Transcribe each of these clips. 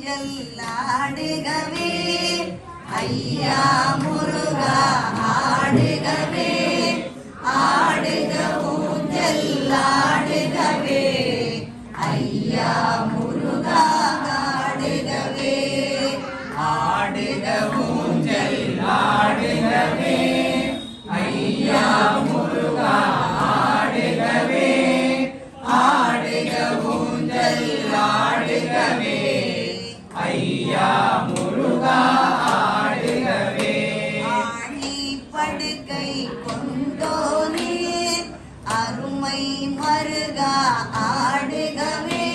ஊஞ்சல் ஆடுகவே ஐயா முருகா ஆடுகவே ஆடுக ஊஞ்சல் ஆடுகவே ஐயா முருகா ஆடுகவே ஆடுக ஊஞ்சல் ஆடுகவே ஐயா முருகா ஆடுகவே ஆடுக ஊஞ்சல் ஆடுகவே ஐயா முருகா ஆடுகவே ஆழி படுக்கை கொண்டோனே அருமை மருகா ஆடுகவே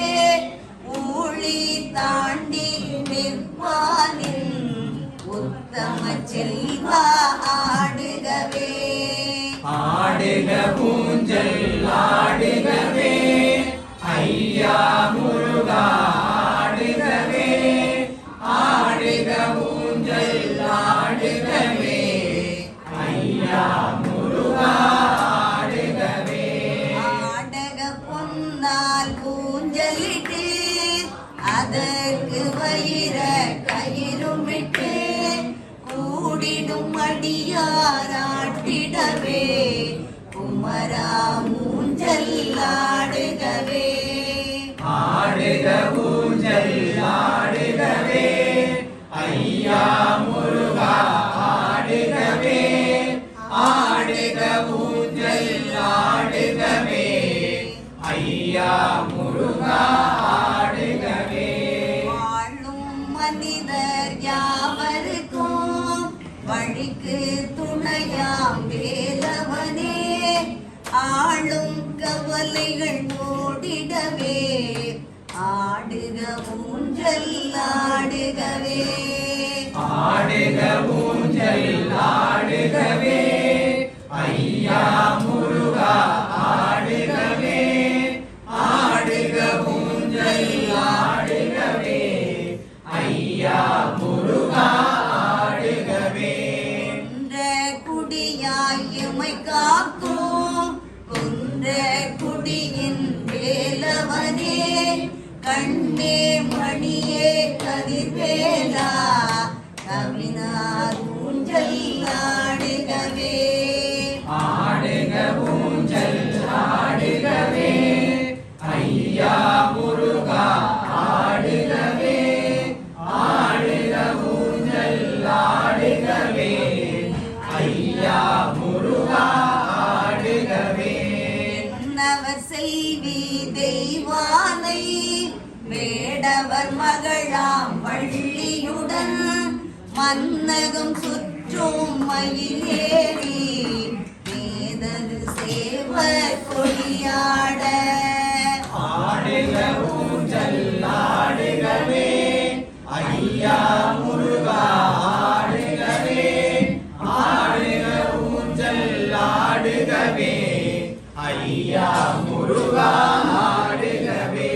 ஊழி தாண்டி நிற்பானின் உத்தம செல்வா ஆடுகவே ஆடுக ஊஞ்சல் ஆடுகவே ஐயா முருகா ஆடுகவே ஆடுக ஊஞ்சல் ஆடுகவே ஐயா முருகா ஆடுகவே ஆடக பொன்னால் ஊஞ்சலிட்டு அதற்கு வயிற கயிறுமிட்டு கூடிடும் அடியாராட்டிடவே குமரா ஊஞ்சல் ஆடுகவே ஆடுக ஊஞ்சல் ஆடுகவே ஐயா முருகா ஆடுகவே ஆடுக ஊஞ்சல் ஆடுகவே ஐயா முருகா ஆடுகவே வாழும் மனிதர் யாவருக்கும் வழிக்கு துணையாம் வேலவனே ஆளும் கவலைகள் ஓடிடவே ஆடுக ஊஞ்சல் ஆடுகவே ஆடுக ஊஞ்சல் ஆடுகவே ஐயா முருகா ஆடுகவே ஆடுக ஊஞ்சல் ஆடுகவே ஐயா முருகா ஆடுகவே குன்ற குடியாயுமை காக்கும் குன்ற குடியின் வேலவனே கண்ணே மணியே கதிர்வேலா கவினார் ஊஞ்சல் ஆடுகவே ஆடுக ஊஞ்சல் ஆடுகவே ஐயா முருகா ஆடுகவே ஆடுக ஊஞ்சல் ஆடுகவே ஐயா முருகா ஆடுகவே என்னவர் செல்வி தெய்வானை வேடவர் மகளாம் வள்ளியுடன் மன்னகம் சுற்றும் மயிலேறி வேதரு சேவர் கொடியாட ஆடுக ஊஞ்சல் ஆடுகவே ஐயா முருகா ஆடுகவே ஆடுக ஊஞ்சல் ஆடுகவே ஐயா முருகா ஆடுகவே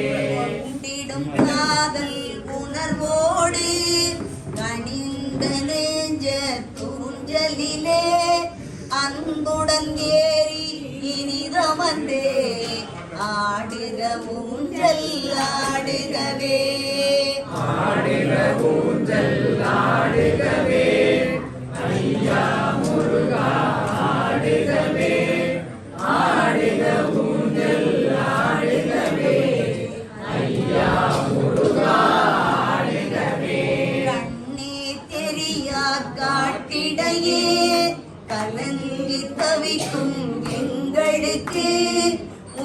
கொண்டிடும் காதல் உணர்வோடு கனிந்த நெஞ்ச தூஞ்சலிலே அன்புடன் ஏறி இனிதமந்தே ஆடுக ஊஞ்சல் ஆடுகவே ஆடுக ஊஞ்சல் ஆடுகவே ஐயா முருகா ஆடுகவே ஆடுக ஊஞ்சல் ஆடுகவே ஐயா முருகா ஆடுகவே கண்ணே தெரியா காட்டிடையே கலங்கி தவிக்கும் எங்களுக்கு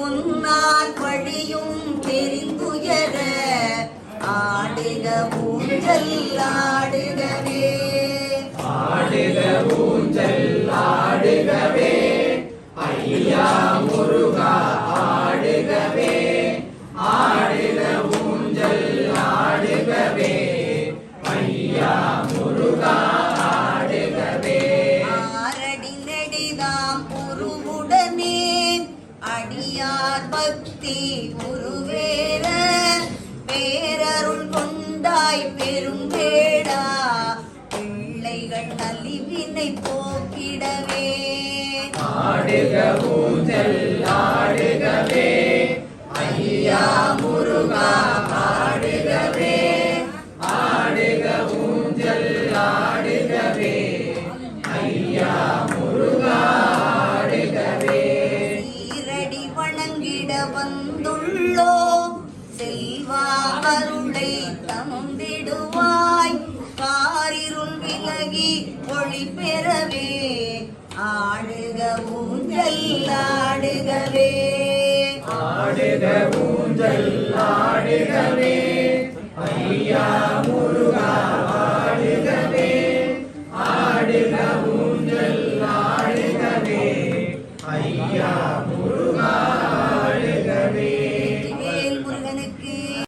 உன்னால் வழியும் தெரிந்துயர ஆடுக ஊஞ்சல் ஆடுகவே ஆடுக ஊஞ்சல் ஆடுகவே ஐயா முருகா ஆடுகவே ஆடுக ஊஞ்சல் ஆடுகவே ஐயா முருகா ஆடுகவே ஆரடி நெடிதாம் உருவுடனே அடியார் பக்தி உருவேற பேரருள் கொண்டாய் பெரும் வேடா பிள்ளைகள் நலிவினை போக்கிடவே ஆடுக ஊஞ்சல் ஆடுகவே ஐயா முருகா ஆடுகவே ஆடிட வந்துள்ளோ செல்வா அருளை தந்திடுவாய் காரிருள் விலகி ஒளி பெறவே ஆடுக ஊஞ்சல் ஆடுகவே ஆடுக ஊஞ்சல் ஆடுகவே ஐயா முருகா